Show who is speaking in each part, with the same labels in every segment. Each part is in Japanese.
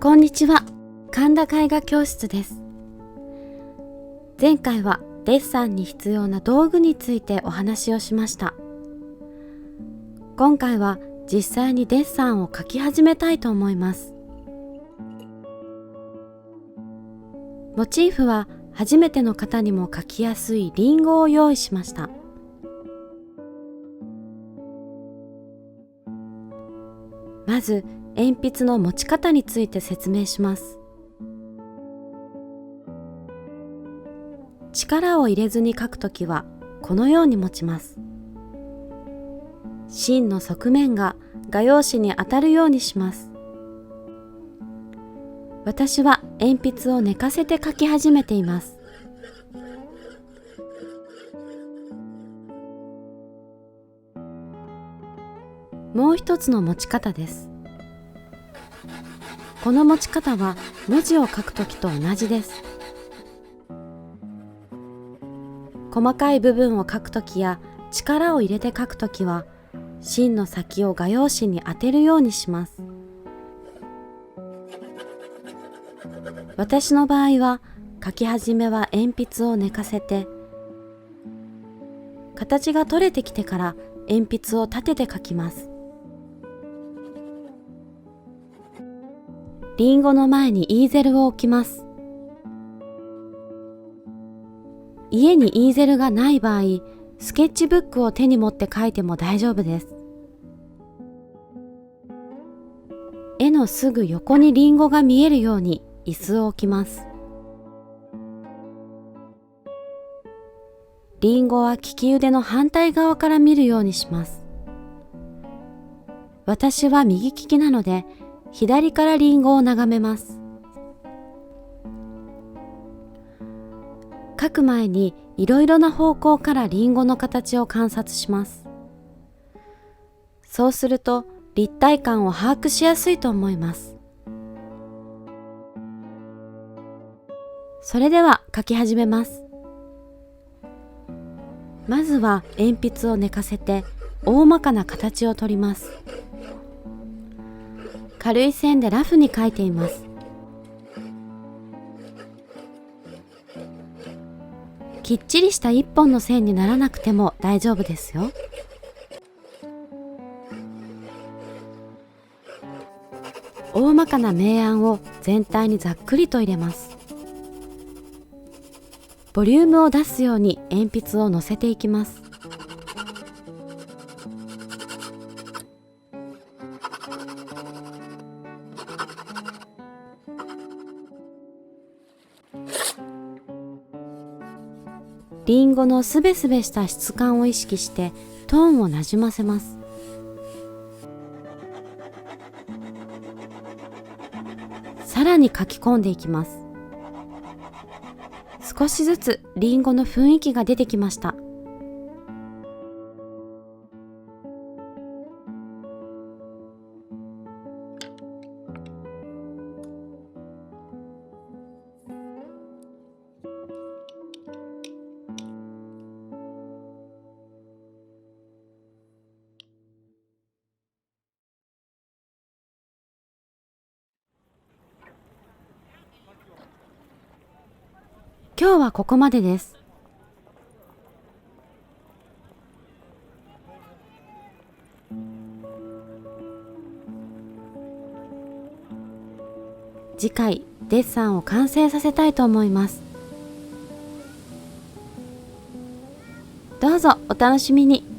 Speaker 1: こんにちは、神田絵画教室です。前回はデッサンに必要な道具についてお話をしました。今回は実際にデッサンを描き始めたいと思います。モチーフは初めての方にも描きやすいリンゴを用意しました。まず鉛筆の持ち方について説明します。力を入れずに描くときはこのように持ちます。芯の側面が画用紙に当たるようにします。私は鉛筆を寝かせて描き始めています。もう一つの持ち方です。この持ち方は文字を書くときと同じです。細かい部分を書くときや力を入れて書くときは芯の先を画用紙に当てるようにします。私の場合は書き始めは鉛筆を寝かせて、形が取れてきてから鉛筆を立てて書きます。リンゴの前にイーゼルを置きます。家にイーゼルがない場合、スケッチブックを手に持って描いても大丈夫です。絵のすぐ横にリンゴが見えるように椅子を置きます。リンゴは利き腕の反対側から見るようにします。私は右利きなので、左からリンゴを眺めます。描く前にいろいろな方向からリンゴの形を観察します。そうすると立体感を把握しやすいと思います。それでは描き始めます。まずは鉛筆を寝かせて大まかな形を取ります。軽い線でラフに描いています。きっちりした一本の線にならなくても大丈夫ですよ。大まかな明暗を全体にざっくりと入れます。ボリュームを出すように鉛筆を乗せていきます。リンゴのすべすべした質感を意識してトーンをなじませます。さらに書き込んでいきます。少しずつリンゴの雰囲気が出てきました。今日はここまでです。次回デッサンを完成させたいと思います。どうぞお楽しみに。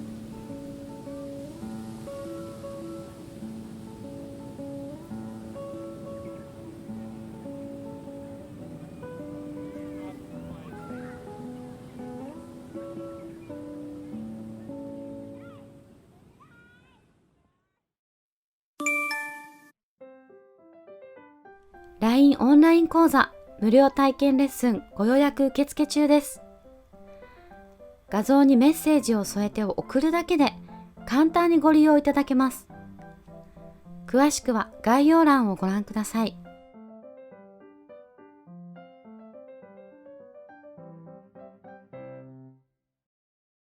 Speaker 1: LINE オンライン講座無料体験レッスンご予約受付中です。画像にメッセージを添えて送るだけで簡単にご利用いただけます。詳しくは概要欄をご覧ください。